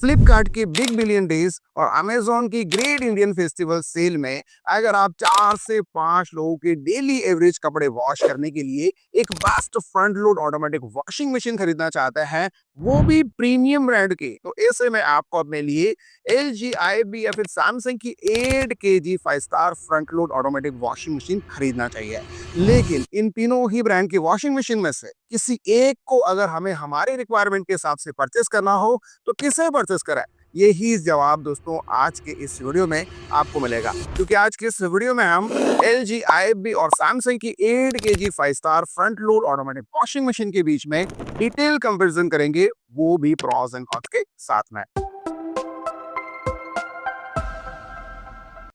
फ्लिपकार्ट की big billion days और Amazon की ग्रेट इंडियन फेस्टिवल सेल में अगर आप 4 से 5 लोगों के डेली एवरेज कपड़े वॉश करने के लिए एक best front load automatic washing machine खरीदना चाहते हैं, वो भी प्रीमियम ब्रांड की, तो ऐसे में आपको अपने लिए एल जी आई बी या फिर सैमसंग की 8 kg 5 star front load automatic washing machine खरीदना चाहिए। लेकिन इन तीनों ही ब्रांड की वॉशिंग मशीन में से किसी एक को अगर हमें हमारे रिक्वायरमेंट के हिसाब से परचेस करना हो तो किसे परचेस करें? यही जवाब दोस्तों आज के इस वीडियो में आपको मिलेगा, क्योंकि आज के इस वीडियो में हम एल जी आई बी और सैमसंग की 8 kg 5 star front load automatic washing machine के बीच में डिटेल कंपैरिजन करेंगे, वो भी प्रॉस एंड कॉन्स के साथ में।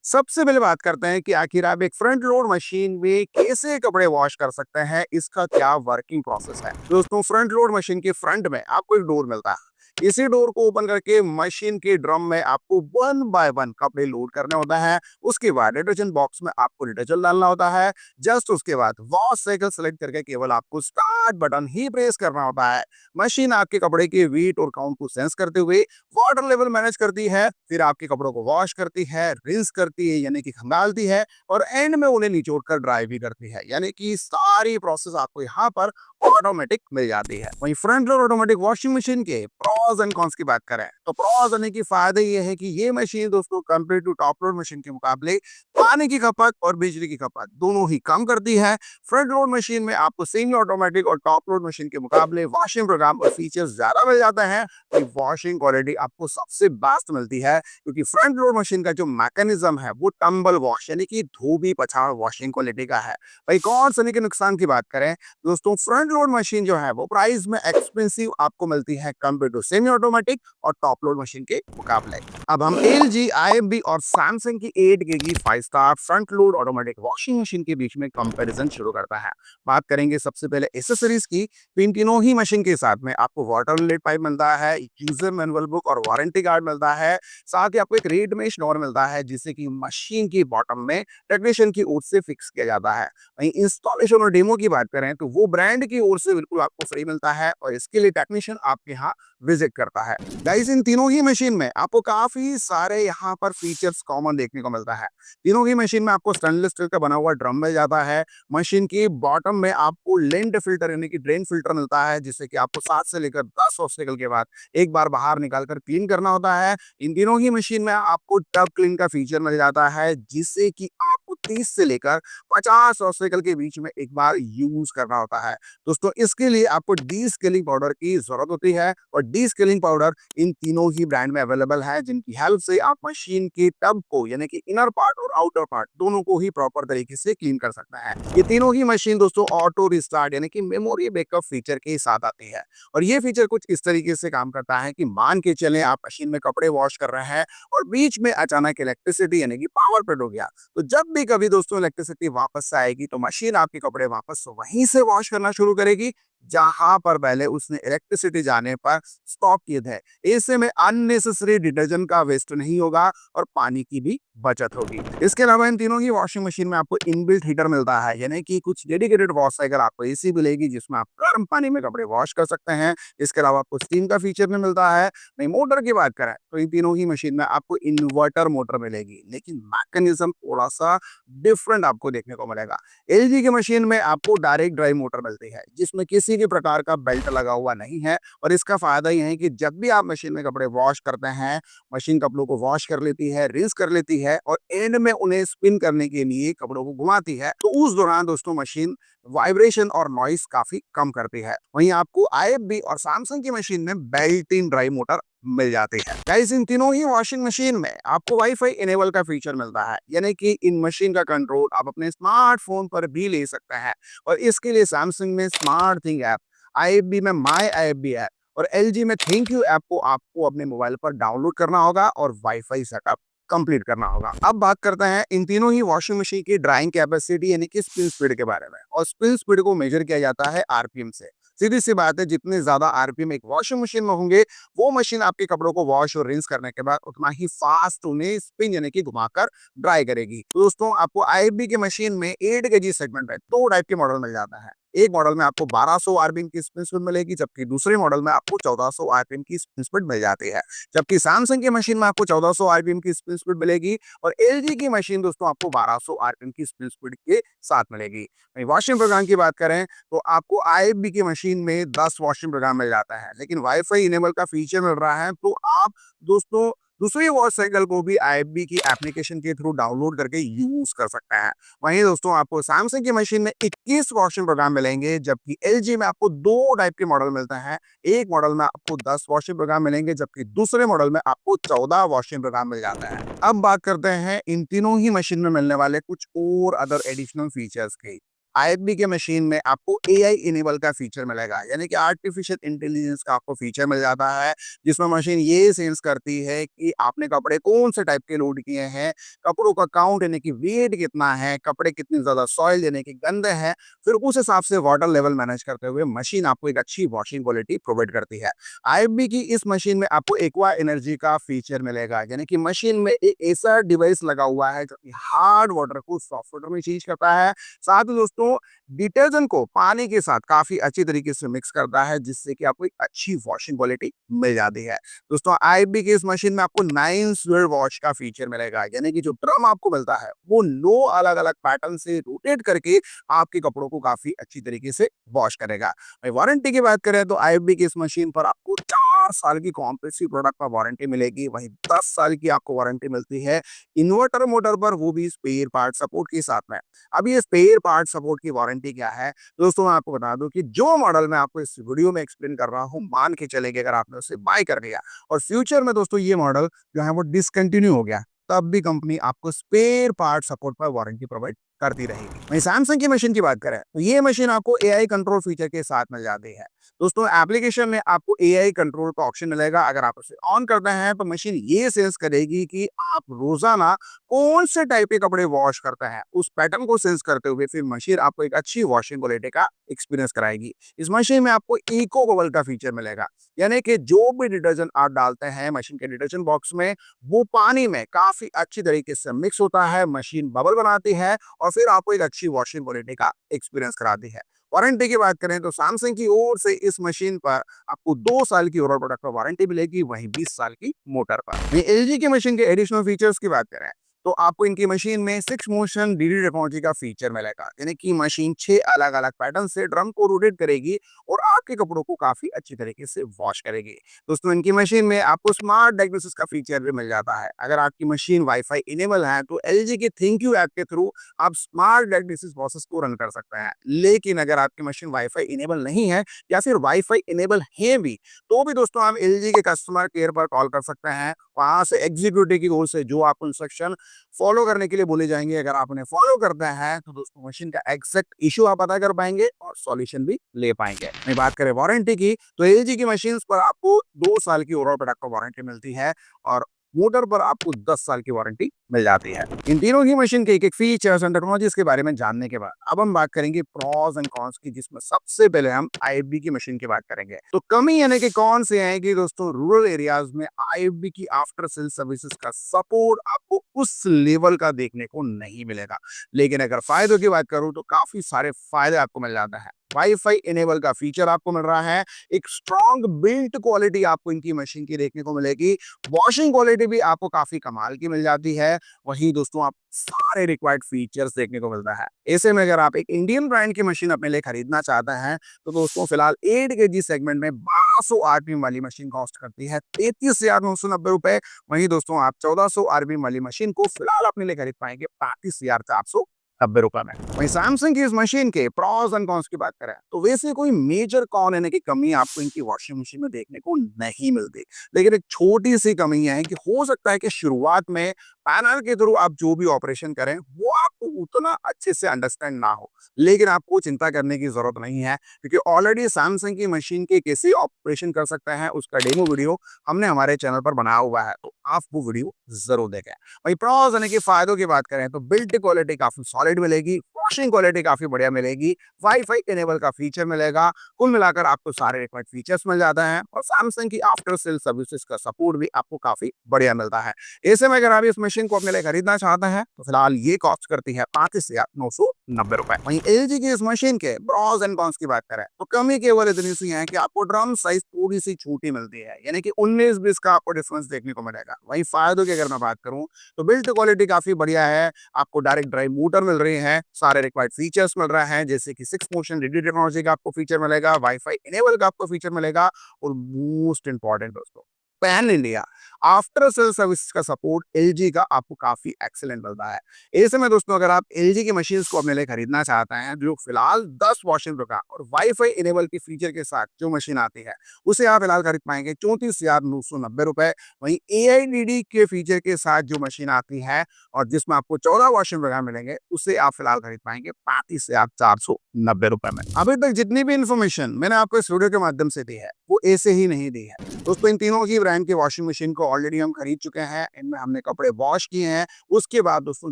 सबसे पहले बात करते हैं कि आखिर आप एक फ्रंट लोड मशीन में कैसे कपड़े वॉश कर सकते हैं, इसका क्या वर्किंग प्रोसेस है। दोस्तों, फ्रंट लोड मशीन के फ्रंट में आपको एक डोर मिलता है। इसी डोर को ओपन करके मशीन के ड्रम में आपको 1 बाय 1 कपड़े लोड करने होता है। उसके बाद डिटर्जेंट बॉक्स में आपको डिटर्जेंट डालना होता है। जस्ट उसके बाद वॉश साइकिल सेलेक्ट करके केवल आपको स्टार्ट बटन ही प्रेस करना होता है। मशीन आपके कपड़े के वेट और काउंट को सेंस करते हुए वाटर लेवल मैनेज करती है, फिर आपके कपड़ों को वॉश करती है, रिंस करती है यानी कि खंगालती है, और एंड में उन्हें निचोड़ कर ड्राई भी करती है, यानी कि सारी प्रोसेस आपको यहाँ पर ऑटोमेटिक मिल जाती है। वहीं front load automatic washing machine के प्रॉस एंड कॉन्स की बात करें तो प्रॉस होने की फायदे ये है कि ये मशीन दोस्तों compare to top load machine के मुकाबले पानी की खपत और बिजली की खपत दोनों ही कम करती है। फ्रंट लोड मशीन में आपको सेमी ऑटोमेटिक और टॉप लोड मशीन के मुकाबले वॉशिंग प्रोग्राम और फीचर्स ज्यादा मिल जाते हैं। वॉशिंग क्वालिटी आपको सबसे बेस्ट मिलती है, क्योंकि फ्रंट लोड मशीन का जो मैकेनिज्म है वो टंबल वॉश यानी कि धोबी पछाड़ वॉशिंग क्वालिटी का है। भाई कौन सा के नुकसान की बात करें दोस्तों, फ्रंट लोड मशीन जो है वो प्राइस में एक्सपेंसिव आपको मिलती है कंपेयर टू सेमी ऑटोमेटिक और टॉप लोड मशीन के मुकाबले। अब हम L G I M B और सैमसंग की 8 kg 5 star front load automatic washing machine के बीच में कंपैरिजन शुरू करता है। बात करेंगे सबसे पहले एसेसरीज की। तो इन तीनों ही मशीन के साथ में आपको वाटर रिलेट पाइप मिलता है, यूजर मैनुअल बुक और वारंटी कार्ड मिलता है। साथ ही आपको एक रेड मेश डोर मिलता है, जिससे कि मशीन की बॉटम में टेक्नीशियन की ओर से फिक्स किया जाता है। वहीं इंस्टॉलेशन और डेमो की बात करें तो वो ब्रांड की ओर से बिल्कुल आपको फ्री मिलता है, और इसके लिए टेक्नीशियन आपके यहाँ विजिट करता है। गाइस, इन तीनों ही मशीन में आपको काफी सारे यहाँ पर फीचर्स कॉमन देखने को मिलता है। तीनों ही मशीन में आपको स्टेनलेस स्टील का बना हुआ ड्रम मिल जाता है। मशीन की बॉटम में आपको लेंट फिल्टर यानी कि ड्रेन फिल्टर मिलता है, जिससे कि आपको 7 से लेकर 10 ऑब्स्टेकल के बाद एक बार बाहर निकाल कर क्लीन करना होता है। इन तीनों ही मशीन में आपको टब क्लीन का फीचर मिल जाता है, जिससे कि आपको 30 से लेकर 50 ऑब्स्टेकल के बीच में एक बार यूज करना होता है। दोस्तों, इसके लिए आपको डी स्केलिंग पाउडर की जरूरत होती है, और डी स्केलिंग पाउडर इन तीनों ही ब्रांड में अवेलेबल है, जिनकी हेल्प से आप मशीन के टब को यानी कि इनर पार्ट और आउटर पार्ट दोनों को ही प्रॉपर तरीके से क्लीन कर सकता है। ये तीनों ही मशीन दोस्तों ऑटो रिस्टार्ट यानी कि मेमोरी बैकअप फीचर के साथ आती है, और ये फीचर कुछ इस तरीके से काम करता है कि मान के चले आप मशीन में कपड़े वॉश कर रहे हैं और बीच में अचानक इलेक्ट्रिसिटी यानी कि पावर कट हो गया, तो जब भी कभी दोस्तों इलेक्ट्रिसिटी वापस से आएगी तो मशीन आपके कपड़े वापस वहीं से वॉश करना शुरू करेगी जहां पर पहले उसने इलेक्ट्रिसिटी जाने पर स्टॉप किए थे। ऐसे में अननेसेसरी डिटर्जेंट का वेस्ट नहीं होगा और पानी की भी बचत होगी। इसके अलावा इन तीनों की वॉशिंग मशीन में आपको इनबिल्ट हीटर मिलता है, यानी कि कुछ डेडिकेटेड वॉश साइकिल आपको एसी मिलेगी, जिसमें आप गर्म पानी में कपड़े वॉश कर सकते हैं। इसके अलावा आपको स्टीम का फीचर भी मिलता है। नहीं, मोटर की बात करें तो इन तीनों ही मशीन में आपको इन्वर्टर मोटर मिलेगी, लेकिन मैकेनिज्म थोड़ा सा डिफरेंट आपको देखने को मिलेगा। एलजी की मशीन में आपको डायरेक्ट ड्राइव मोटर मिलती है, जिसमें किसी भी प्रकार का बेल्ट लगा हुआ नहीं है, और इसका फायदा यह है कि जब भी आप मशीन में कपड़े वॉश करते हैं, मशीन कपड़ों को वॉश कर लेती है, रिंस कर लेती है, और एंड में उन्हें स्पिन करने के लिए कपड़ों को घुमाती है, तो उस दौरान दोस्तों मशीन वाइब्रेशन और नॉइस काफी कम करती है। वहीं आपको आईएफबी और सैमसंग की मशीन में बेल्ट इन ड्राइव मोटर मिल जाती है। गाइस, इन तीनों ही वॉशिंग मशीन में आपको वाईफाई इनेबल का फीचर मिलता है, यानी कि इन मशीन का कंट्रोल आप अपने स्मार्टफोन पर भी ले सकते हैं, और इसके लिए सैमसंग में स्मार्ट थिंग ऐप, आईएफबी में माई आईएफबी ऐप, और एलजी में थैंक यू ऐप को आपको अपने मोबाइल पर डाउनलोड करना होगा और वाईफाई सेटअप कंप्लीट करना होगा। अब बात करते हैं इन तीनों ही वॉशिंग मशीन की ड्राइंग कैपेसिटी यानी कि स्पिन स्पीड के बारे में, और स्पिन स्पीड को मेजर किया जाता है आरपीएम से। सीधी सी बात है, जितने ज्यादा आरपीएम एक वॉशिंग मशीन में होंगे, वो मशीन आपके कपड़ों को वॉश और रिंस करने के बाद उतना ही फास्ट उन्हें स्पिन यानी कि घुमाकर ड्राई करेगी। तो दोस्तों, आपको आईएफबी की मशीन में 8 kg सेगमेंट में 2 टाइप के मॉडल मिल जाता है। एक मॉडल में आपको 1200 आरपीएम की स्पिन स्पीड मिलेगी, जबकि दूसरे मॉडल में आपको 1400 आरपीएम की स्पिन स्पीड मिल जाती है। जबकि सैमसंग की मशीन में आपको 1400 आरपीएम की स्पिन स्पीड मिलेगी और एलजी की मशीन दोस्तों आपको 1200 आरपीएम की स्पिन स्पीड के साथ मिलेगी। वहीं वॉशिंग प्रोग्राम की बात करें तो आपको आईएफबी की मशीन में 10 वॉशिंग प्रोग्राम मिल जाता है, लेकिन वाईफाई इनेबल का फीचर मिल रहा है, तो आप दोस्तों दूसरी वॉच साइकिल को भी आईएफबी की एप्लीकेशन के थ्रू डाउनलोड करके यूज कर सकते हैं। वहीं दोस्तों आपको सैमसंग की मशीन में 21 वॉशिंग प्रोग्राम मिलेंगे, जबकि एलजी में आपको दो टाइप के मॉडल मिलते हैं। एक मॉडल में आपको 10 वॉशिंग प्रोग्राम मिलेंगे, जबकि दूसरे मॉडल में आपको 14 वॉशिंग प्रोग्राम मिल जाता है। अब बात करते हैं इन तीनों ही मशीन में मिलने वाले कुछ और अदर एडिशनल फीचर्स की। आईएफबी के मशीन में आपको एआई इनेबल का फीचर मिलेगा, यानी कि आर्टिफिशियल इंटेलिजेंस का आपको फीचर मिल जाता है, जिसमें मशीन ये सेंस करती है कि आपने कपड़े कौन से टाइप के लोड किए हैं, कपड़ों का काउंट यानी कि वेट कितना है, कपड़े कितनी ज्यादा सॉइल यानी कि गंदे हैं, फिर उस हिसाब से वाटर लेवल मैनेज करते हुए मशीन आपको एक अच्छी वॉशिंग क्वालिटी प्रोवाइड करती है। आईएफबी की इस मशीन में आपको एक्वा एनर्जी का फीचर मिलेगा, यानी कि मशीन में एक ऐसा डिवाइस लगा हुआ है जो हार्ड वाटर को सॉफ्ट वाटर में चेंज करता है। साथ ही दोस्तों डिटर्जेंट को पानी के साथ काफी अच्छी तरीके से मिक्स करता है, जिससे कि आपको एक अच्छी वॉशिंग क्वालिटी मिल जाती है। दोस्तों आईएफबी की इस मशीन में आपको 9 स्क्वायर वॉश का फीचर मिलेगा, यानी कि जो ड्रम आपको मिलता है वो 9 अलग अलग पैटर्न से रोटेट करके आपके कपड़ों को काफी अच्छी तरीके से वॉश करेगा। वारंटी की बात करें तो आईएफबी की इस मशीन पर आपको 4 साल की कॉम्प्रेसिव प्रोडक्ट पर वारंटी मिलेगी, वहीं 10 साल की आपको वारंटी मिलती है इन्वर्टर मोटर पर, वो भी स्पेयर पार्ट सपोर्ट के साथ में। अब ये स्पेयर पार्ट सपोर्ट की वारंटी क्या है दोस्तों, मैं आपको बता दूं कि जो मॉडल मैं आपको इस वीडियो में एक्सप्लेन कर रहा हूं, मान के चलेंगे अगर आपने उसे बाय कर लिया और फ्यूचर में दोस्तों ये मॉडल जो है वो डिसकंटिन्यू हो गया, तब भी कंपनी आपको स्पेयर पार्ट सपोर्ट पर वारंटी प्रोवाइड करती रहेगी। वहीं सैमसंग की मशीन की बात करें तो ये मशीन आपको एआई कंट्रोल फीचर के साथ मिल जाती है। दोस्तों एप्लीकेशन में आपको एआई कंट्रोल का ऑप्शन मिलेगा, अगर आप उसे ऑन करते हैं तो मशीन ये सेंस करेगी कि आप रोजाना कौन से टाइप के कपड़े वॉश करते हैं। उस पैटर्न को सेंस करते हुए फिर मशीन आपको एक अच्छी वॉशिंग क्वालिटी का एक्सपीरियंस कराएगी। इस मशीन में आपको इको बबल का फीचर मिलेगा, यानी कि जो भी डिटर्जेंट आप डालते हैं मशीन के डिटर्जेंट बॉक्स में, वो पानी में काफी अच्छी तरीके से मिक्स होता है, मशीन बबल बनाती है और फिर आपको एक अच्छी वॉशिंग क्वालिटी का एक्सपीरियंस कराती है। वारंटी की बात करें तो सैमसंग की ओर से इस मशीन पर आपको 2 साल की ओवरऑल प्रोडक्ट पर वारंटी मिलेगी, वहीं 20 साल की मोटर पर। एलजी की मशीन के एडिशनल फीचर्स की बात करें तो आपको इनकी मशीन में 6 मोशन डीडी टेक्नोलॉजी का फीचर मिलेगा, यानी कि मशीन 6 अलग अलग पैटर्न से ड्रम को रोटेट करेगी और आपके कपड़ों को काफी अच्छी तरीके से वॉश करेगी। दोस्तों इनकी मशीन में आपको स्मार्ट डायग्नोसिस का फीचर भी मिल जाता है। अगर आपकी मशीन वाईफाई इनेबल है तो एलजी के थिंक यू ऐप के थ्रू आप स्मार्ट डायग्नोसिस प्रोसेस को रन कर सकते हैं। लेकिन अगर आपकी मशीन वाईफाई इनेबल नहीं है या फिर वाईफाई इनेबल है भी, तो भी दोस्तों आप एलजी के कस्टमर केयर पर कॉल कर सकते हैं। वहां से एग्जीक्यूटिव की ओर से जो आपको इंस्ट्रक्शन फॉलो करने के लिए बोले जाएंगे, अगर आप उन्हें फॉलो करते हैं तो दोस्तों मशीन का एग्जैक्ट इशू आप पता कर पाएंगे और सॉल्यूशन भी ले पाएंगे। नहीं बात करें वारंटी की तो एलजी की मशीन पर आपको 2 साल की ओवरऑल प्रोडक्ट पर वारंटी मिलती है और मोटर पर आपको 10 साल की वारंटी मिल जाती है। इन तीनों ही मशीन के एक-एक फीचर्स एंड टेक्नोलॉजीज के बारे में जानने के बाद अब हम बात करेंगे प्रॉस एंड कॉन्स की, जिसमें सबसे पहले हम आईएफबी की मशीन की बात करेंगे। तो कमी यानी कि कौन से आएगी दोस्तों, रूरल एरियाज में आईएफबी की आफ्टर सेल सर्विसेज का सपोर्ट आपको उस लेवल का देखने को नहीं मिलेगा। लेकिन अगर फायदों की बात करूं तो काफी सारे फायदे आपको मिल जाता है। वाईफाई इनेबल का फीचर आपको मिल रहा है, एक स्ट्रॉन्ग बिल्ट क्वालिटी आपको इनकी मशीन की देखने को मिलेगी, वॉशिंग क्वालिटी भी आपको काफी कमाल की मिल जाती है। वहीं दोस्तों आप सारे रिक्वायर्ड फीचर्स देखने को मिलता है। ऐसे में अगर आप एक इंडियन ब्रांड की मशीन अपने लिए खरीदना चाहते हैं तो दोस्तों फिलहाल 8 केजी सेगमेंट में 1200 आरपीएम वाली मशीन कॉस्ट करती है 33,990 रुपए। वहीं दोस्तों आप 1400 आरपीएम वाली मशीन को फिलहाल अपने लिए खरीद पाएंगे 35,490 में। वहीं सैमसंग की इस मशीन के प्रॉस एंड कॉन्स की बात करें तो वैसे कोई मेजर कॉन यानी कि कमी आपको इनकी वॉशिंग मशीन में देखने को नहीं मिलती, लेकिन एक छोटी सी कमी है कि हो सकता है कि शुरुआत में पैनल के थ्रू आप जो भी ऑपरेशन करें वो आपको उतना अच्छे से अंडरस्टैंड ना हो। लेकिन आपको चिंता करने की जरूरत नहीं है, क्योंकि ऑलरेडी सैमसंग की मशीन के कैसे ऑपरेशन कर सकते हैं उसका डेमो वीडियो हमने हमारे चैनल पर बनाया हुआ है, तो आप वो वीडियो जरूर देखें। वहीं प्रॉस यानी कि फायदों की बात करें तो बिल्ड क्वालिटी काफी सॉलिड मिलेगी, वॉशिंग क्वालिटी काफी बढ़िया मिलेगी, वाईफाई इनेबल का फीचर मिलेगा। कुल मिलाकर आपको सारे रिक्वायर्ड फीचर्स मिल जाते हैं और सैमसंग की आफ्टर सेल सर्विसेज का सपोर्ट भी आपको काफी बढ़िया मिलता है। ऐसे में अगर आप इस मशीन को अपने लिए खरीदना चाहते हैं तो फिलहाल ये कॉस्ट करती है 35,990 रुपए। वहीं एलजी की इस मशीन के प्रॉस एंड कॉन्स की बात करें तो कमी केवल इतनी सी है कि आपको ड्रम साइज थोड़ी सी छोटी मिलती है, यानी कि 19-20 का आपको डिफरेंस देखने को मिलेगा। वहीं फायदों की अगर मैं बात करूं तो बिल्ड क्वालिटी काफी बढ़िया है, आपको डायरेक्ट ड्राइव मोटर मिल रही है, सारे रिक्वायर्ड फीचर्स मिल रहे हैं जैसे कि 6 मोशन रेडियो टेक्नोलॉजी का आपको फीचर मिलेगा, वाईफाई इनेबल का आपको फीचर मिलेगा और मोस्ट इंपॉर्टेंट दोस्तों pan India after sale service का सपोर्ट एलजी का आपको काफी एक्सीलेंट मिलता है। ऐसे में दोस्तों अगर आप एलजी की मशीन्स को अपने लिए खरीदना चाहते हैं जो फिलहाल 10 वॉशिंग का और वाईफाई इनेबल के फीचर के साथ जो मशीन आती है उसे आप फिलहाल खरीद पाएंगे 34,990 रुपए। वहीं एआईडीडी के फीचर के साथ जो मशीन आती है और जिसमें आपको 14 वॉशिंग मिलेंगे उसे आप फिलहाल खरीद पाएंगे 35,490 रुपए में। अभी तक जितनी भी इंफॉर्मेशन मैंने आपको इस वीडियो के माध्यम से दी है वो ऐसे ही नहीं दी है दोस्तों। इन तीनों ही ब्रांड की वॉशिंग मशीन को ऑलरेडी हम खरीद चुके हैं, इनमें हमने कपड़े वॉश किए हैं। उसके बाद दोस्तों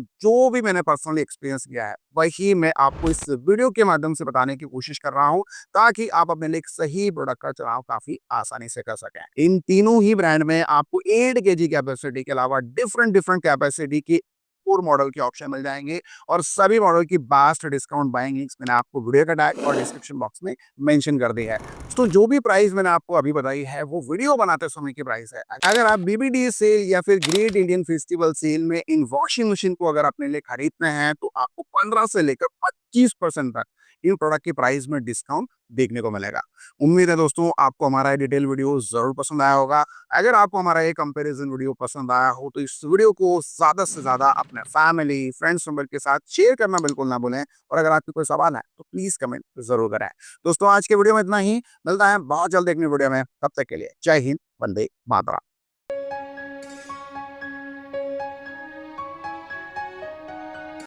जो भी मैंने पर्सनली एक्सपीरियंस किया है वही मैं आपको इस वीडियो के माध्यम से बताने की कोशिश कर रहा हूं ताकि आप अपने लिए एक सही प्रोडक्ट का चुनाव काफी आसानी से कर सकें। इन तीनों ही ब्रांड में आपको 8 केजी कैपेसिटी के अलावा डिफरेंट डिफरेंट कैपेसिटी की और मॉडल के ऑप्शन मिल जाएंगे और सभी मॉडल की बास्ट डिस्काउंट बाइंग लिंक्स मैंने आपको वीडियो का टैग और डिस्क्रिप्शन बॉक्स में मेंशन कर दी है। तो जो भी प्राइस मैंने आपको अभी बताई है वो वीडियो बनाते समय की प्राइस है। अगर आप बीबीडी सेल या फिर ग्रेट इंडियन फेस्टिवल सेल में इन वॉशिंग मशीन को अगर अपने लिए खरीदते हैं तो आपको 15 से लेकर 25% तक इन प्रोडक्ट की प्राइस में डिस्काउंट देखने को मिलेगा। उम्मीद है दोस्तों आपको हमारा ये डिटेल वीडियो जरूर पसंद आया होगा। अगर आपको हमारा ये कंपैरिजन वीडियो पसंद आया हो तो इस वीडियो को ज्यादा से ज्यादा अपने फैमिली फ्रेंड्स मेंबर के साथ शेयर करना बिल्कुल ना भूलें और अगर आपकी कोई सवाल है तो प्लीज कमेंट जरूर करें। दोस्तों आज के वीडियो में इतना ही, मिलता है बहुत जल्द एक नई वीडियो में, तब तक के लिए जय हिंद, वंदे मातरम।